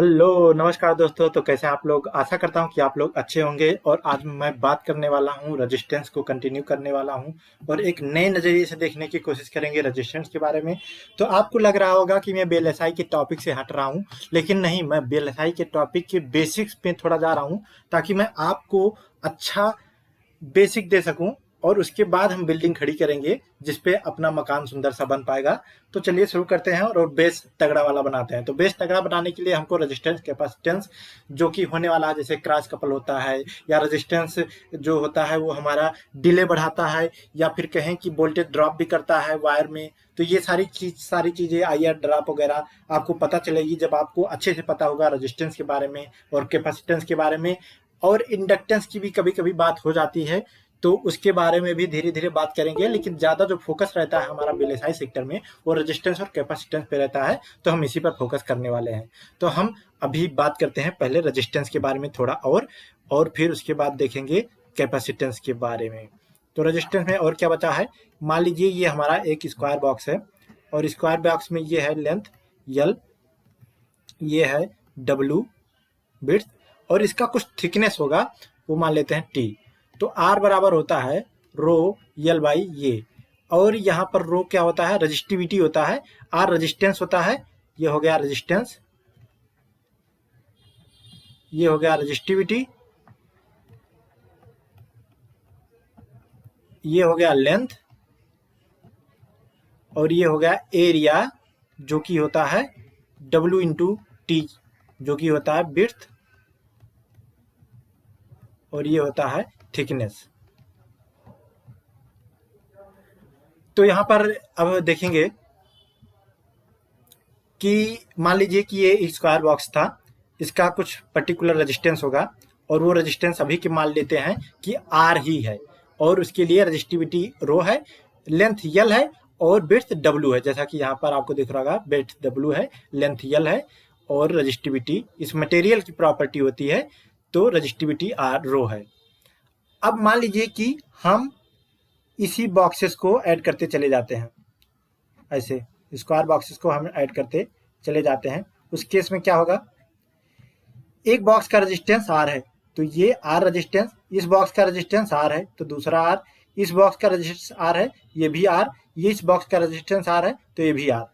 Hello नमस्कार दोस्तों। तो कैसे हैं आप लोग? आशा करता हूं कि आप लोग अच्छे होंगे। और आज मैं बात करने वाला हूं, रेजिस्टेंस को कंटिन्यू करने वाला हूं और एक नए नज़रिए से देखने की कोशिश करेंगे रेजिस्टेंस के बारे में। तो आपको लग रहा होगा कि मैं बीएलएसआई के टॉपिक से हट रहा हूं, लेकिन नहीं, मैं बीएलएसआई के टॉपिक के बेसिक्स पे थोड़ा जा रहा हूं ताकि मैं आपको अच्छा बेसिक दे सकूं और उसके बाद हम बिल्डिंग खड़ी करेंगे जिस पे अपना मकान सुंदर सा बन पाएगा। तो चलिए शुरू करते हैं और बेस तगड़ा वाला बनाते हैं। तो बेस तगड़ा बनाने के लिए हमको रेजिस्टेंस कैपेसिटेंस जो कि होने वाला है, जैसे क्रॉस कपल होता है या रेजिस्टेंस जो होता है वो हमारा डिले बढ़ाता है या फिर कहें कि वोल्टेज ड्रॉप भी करता है वायर में। तो ये सारी चीज़ें आईआर ड्रॉप वगैरह आपको पता चलेगी जब आपको अच्छे से पता होगा रेजिस्टेंस के बारे में और कैपेसिटेंस के बारे में। और इंडक्टेंस की भी कभी कभी बात हो जाती है, तो उसके बारे में भी धीरे धीरे बात करेंगे, लेकिन ज़्यादा जो फोकस रहता है हमारा बीएलएसआई सेक्टर में वो रेजिस्टेंस और कैपेसिटेंस पे रहता है, तो हम इसी पर फोकस करने वाले हैं। तो हम अभी बात करते हैं पहले रेजिस्टेंस के बारे में थोड़ा और फिर उसके बाद देखेंगे कैपेसिटेंस के बारे में। तो रेजिस्टेंस में और क्या बचा है, मान लीजिए ये हमारा एक स्क्वायर बॉक्स है और स्क्वायर बॉक्स में ये है लेंथ यल, ये है डब्लू बिट्स, और इसका कुछ थिकनेस होगा, वो मान लेते हैं टी। तो आर बराबर होता है रो यल बाई ये, और यहाँ पर रो क्या होता है, रजिस्टिविटी होता है, आर रेजिस्टेंस होता है, ये हो गया रेजिस्टेंस, ये हो गया रजिस्टिविटी, ये हो गया लेंथ, और ये हो गया एरिया जो कि होता है डब्ल्यू इंटू टी जो कि होता है विड्थ, और ये होता है थिकनेस। तो यहाँ पर अब देखेंगे कि मान लीजिए कि ये स्क्वायर बॉक्स था, इसका कुछ पर्टिकुलर रेजिस्टेंस होगा और वो रेजिस्टेंस अभी के मान लेते हैं कि आर ही है, और उसके लिए रजिस्टिविटी रो है, लेंथ यल है और विड्थ डब्ल्यू है। जैसा कि यहाँ पर आपको दिख रहा होगा, विड्थ डब्ल्यू है, लेंथ यल है और रजिस्टिविटी इस मटेरियल की प्रॉपर्टी होती है, तो रजिस्टिविटी आर रो है। अब मान लीजिए कि हम इसी बॉक्सेस को ऐड करते चले जाते हैं, ऐसे स्क्वायर बॉक्सेस को हम ऐड करते चले जाते हैं। उस केस में क्या होगा, एक बॉक्स का रेजिस्टेंस आर है तो ये आर रेजिस्टेंस, इस बॉक्स का रेजिस्टेंस आर है तो दूसरा आर, इस बॉक्स का रेजिस्टेंस आर है ये भी आर, ये इस बॉक्स का रेजिस्टेंस आर है तो ये भी आर।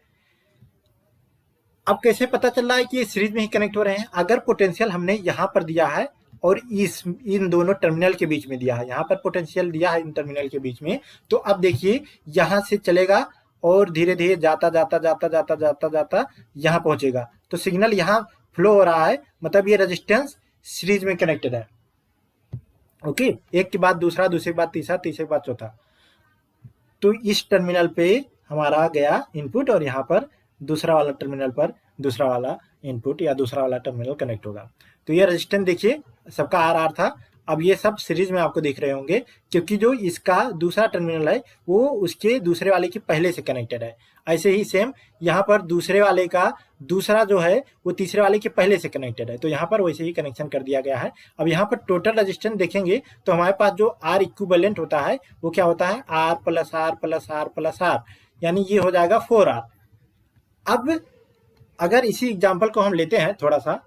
अब कैसे पता चल रहा है कि ये सीरीज में ही कनेक्ट हो रहे हैं? अगर पोटेंशियल हमने यहाँ पर दिया है और इन दोनों टर्मिनल के बीच में दिया है, यहाँ पर पोटेंशियल दिया है इन टर्मिनल के बीच में, तो अब देखिए यहाँ से चलेगा और धीरे धीरे जाता जाता जाता जाता जाता जाता यहाँ पहुंचेगा, तो सिग्नल यहाँ फ्लो हो रहा है, मतलब ये रेजिस्टेंस सीरीज में कनेक्टेड है। ओके, एक के बाद दूसरा, दूसरे के बाद तीसरा, तीसरे के बाद चौथा। तो इस टर्मिनल पे हमारा गया इनपुट और यहाँ पर दूसरा वाला टर्मिनल पर दूसरा वाला इनपुट या दूसरा वाला टर्मिनल कनेक्ट होगा। तो ये रेजिस्टेंस देखिए सबका आर आर था, अब ये सब सीरीज में आपको दिख रहे होंगे क्योंकि जो इसका दूसरा टर्मिनल है वो उसके दूसरे वाले के पहले से कनेक्टेड है। ऐसे ही सेम यहाँ पर दूसरे वाले का दूसरा जो है वो तीसरे वाले के पहले से कनेक्टेड है, तो यहाँ पर वैसे ही कनेक्शन कर दिया गया है। अब यहाँ पर टोटल रेजिस्टेंस देखेंगे तो हमारे पास जो आर इक्विवेलेंट होता है वो क्या होता है, R plus R plus R plus R, यानी ये हो जाएगा 4R। अब अगर इसी एग्जाम्पल को हम लेते हैं थोड़ा सा,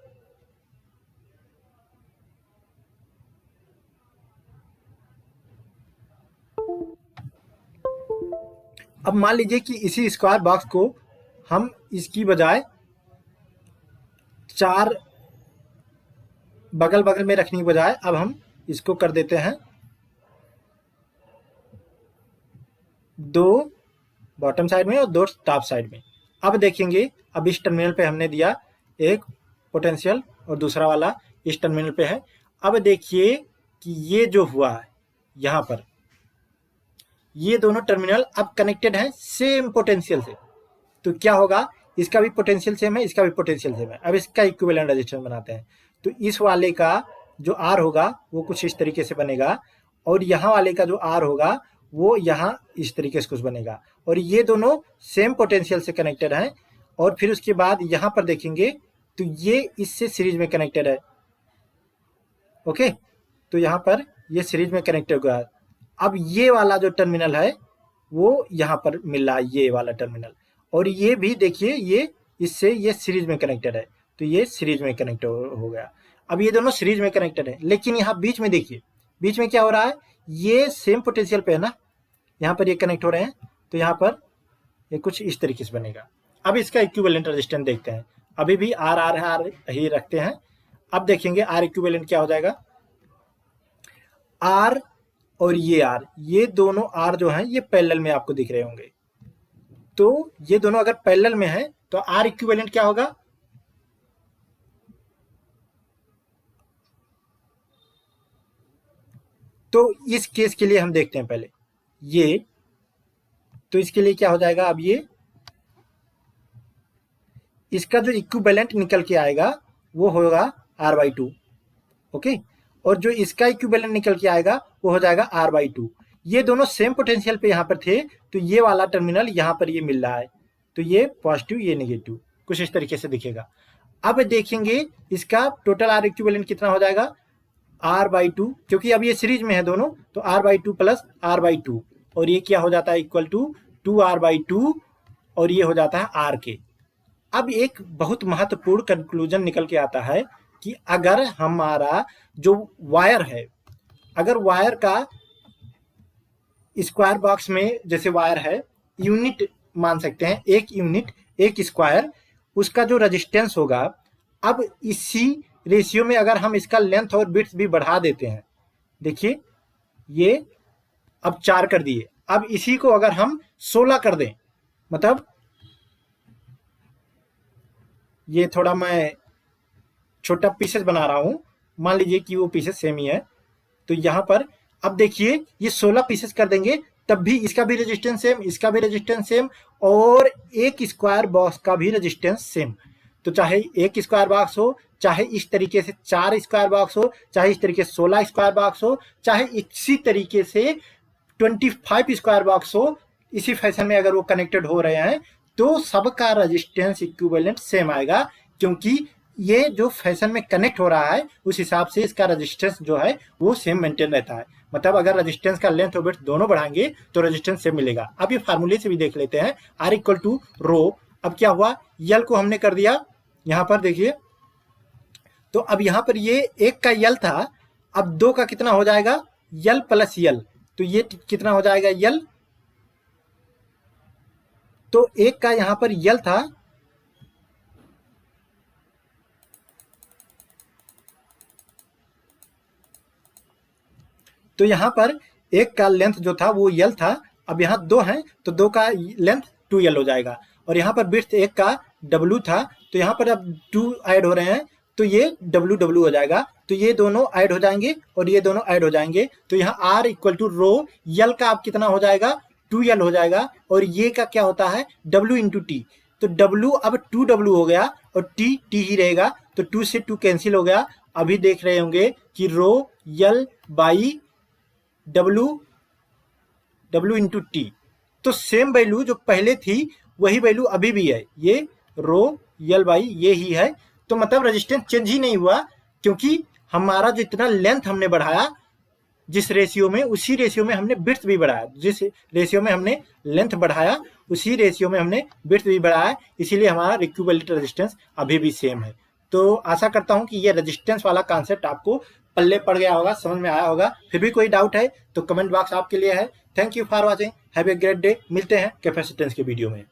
अब मान लीजिए कि इसी स्क्वायर बॉक्स को हम इसकी बजाय चार बगल बगल में रखने की बजाय अब हम इसको कर देते हैं दो बॉटम साइड में और दो टॉप साइड में। अब देखेंगे, अब इस टर्मिनल पे हमने दिया एक पोटेंशियल और दूसरा वाला इस टर्मिनल पे है। अब देखिए कि ये जो हुआ है यहाँ पर, ये दोनों टर्मिनल अब कनेक्टेड हैं सेम पोटेंशियल से, तो क्या होगा, इसका भी पोटेंशियल सेम है, इसका भी पोटेंशियल सेम है। अब इसका इक्विवेलेंट रेजिस्टेंस बनाते हैं, तो इस वाले का जो आर होगा वो कुछ इस तरीके से बनेगा और यहाँ वाले का जो आर होगा वो यहाँ इस तरीके से कुछ बनेगा, और ये दोनों सेम पोटेंशियल से कनेक्टेड हैं। और फिर उसके बाद यहाँ पर देखेंगे तो ये इससे सीरीज में कनेक्टेड है। ओके, तो यहाँ पर ये सीरीज में कनेक्टेड होगा। अब ये वाला जो टर्मिनल है वो यहाँ पर मिल रहा है, ये वाला टर्मिनल, और ये भी देखिए ये इससे ये सीरीज में कनेक्टेड है, तो ये सीरीज में कनेक्ट हो गया। अब ये दोनों सीरीज में कनेक्टेड है, लेकिन यहाँ बीच में देखिए, बीच में क्या हो रहा है, ये सेम पोटेंशियल पे है ना, यहाँ पर ये कनेक्ट हो रहे हैं, तो यहाँ पर ये कुछ इस तरीके से बनेगा। अब इसका इक्विवेलेंट रेजिस्टेंस देखते हैं, अभी भी आर आर आर ही रखते हैं। अब देखेंगे आर इक्विवेलेंट क्या हो जाएगा, आर और ये आर, ये दोनों आर जो हैं ये पैरेलल में आपको दिख रहे होंगे, तो ये दोनों अगर पैरेलल में है तो आर इक्विवेलेंट क्या होगा, तो इस केस के लिए हम देखते हैं पहले ये, तो इसके लिए क्या हो जाएगा, अब ये इसका जो इक्विवेलेंट निकल के आएगा वो होगा r/2, ओके, और जो इसका इक्विवेलेंट निकल के आएगा वो हो जाएगा r/2। ये दोनों सेम पोटेंशियल पे यहाँ पर थे, तो ये वाला टर्मिनल यहाँ पर ये मिल रहा है, तो ये पॉजिटिव ये नेगेटिव, कुछ इस तरीके से दिखेगा। अब देखेंगे इसका टोटल आर इक्विवेलेंट कितना हो जाएगा, r/2, क्योंकि अब ये सीरीज में है दोनों, तो r/2 प्लस r/2, और ये क्या हो जाता है, इक्वल टू 2r/2, और ये हो जाता है r के। अब एक बहुत महत्वपूर्ण कंक्लूजन निकल के आता है कि अगर हमारा जो वायर है, अगर वायर का स्क्वायर बॉक्स में जैसे वायर है, यूनिट मान सकते हैं, एक यूनिट एक स्क्वायर, उसका जो रेजिस्टेंस होगा, अब इसी रेशियो में अगर हम इसका लेंथ और विड्थ भी बढ़ा देते हैं, देखिए ये अब 4 कर दिए, अब इसी को अगर हम 16 कर दें, मतलब ये थोड़ा मैं छोटा पीसेस बना रहा हूं, मान लीजिए कि वो पीसेस सेम ही है, तो यहां पर अब देखिए ये 16 पीसेस कर देंगे, तब भी इसका भी रेजिस्टेंस सेम, इसका भी रेजिस्टेंस सेम, और एक स्क्वायर बॉक्स का भी रेजिस्टेंस सेम। तो चाहे एक स्क्वायर बॉक्स हो, चाहे इस तरीके से 4 स्क्वायर बॉक्स हो, चाहे इस तरीके से 16 स्क्वायर बॉक्स हो, चाहे इसी तरीके से 25 स्क्वायर बॉक्स हो, इसी फैशन में अगर वो कनेक्टेड हो रहे हैं, तो सबका रेजिस्टेंस इक्विवेलेंट सेम आएगा, क्योंकि ये जो फैशन में कनेक्ट हो रहा है उस हिसाब से इसका रेजिस्टेंस जो है वो सेम मेंटेन रहता है। मतलब अगर रेजिस्टेंस का लेंथ और विड्थ दोनों बढ़ाएंगे तो रेजिस्टेंस सेम मिलेगा। अब ये फार्मूले से भी देख लेते हैं, R इक्वल टू रो, अब क्या हुआ, यल को हमने कर दिया यहाँ पर देखिए, तो अब यहाँ पर ये एक का यल था, अब 2 का कितना हो जाएगा, यल प्लस यल, तो ये कितना हो जाएगा, यल, तो एक का यहां पर यल था, तो यहां पर एक का लेंथ जो था वो यल था, अब यहां 2 है तो 2 का लेंथ 2l हो जाएगा, और यहां पर विड्थ एक का w था, तो यहां पर अब 2 ऐड हो रहे हैं तो ये w हो जाएगा, तो ये दोनों ऐड हो जाएंगे और ये दोनों ऐड हो जाएंगे, तो यहाँ r इक्वल टू रो, यल का अब कितना हो जाएगा, 2l हो जाएगा, और ये का क्या होता है, w इंटू टी, तो w अब 2w हो गया और t ही रहेगा, तो 2 से 2 कैंसिल हो गया। अभी देख रहे होंगे कि रो यल बाई w इंटू टी, तो सेम वैल्यू जो पहले थी वही वैल्यू अभी भी है, ये रो यल बाई ये ही है, तो मतलब रेजिस्टेंस चेंज ही नहीं हुआ, क्योंकि हमारा जितना लेंथ हमने बढ़ाया जिस रेशियो में, उसी रेशियो में हमने विड्थ भी बढ़ाया, जिस रेशियो में हमने लेंथ बढ़ाया उसी रेशियो में हमने विड्थ भी बढ़ाया, इसीलिए हमारा इक्विवेलेंट रेजिस्टेंस अभी भी सेम है। तो आशा करता हूं कि ये रेजिस्टेंस वाला कॉन्सेप्ट आपको पल्ले पड़ गया होगा, समझ में आया होगा। फिर भी कोई डाउट है तो कमेंट बॉक्स आपके लिए है। Thank you for watching, have a great day. मिलते हैं कैपेसिटेंस के वीडियो में।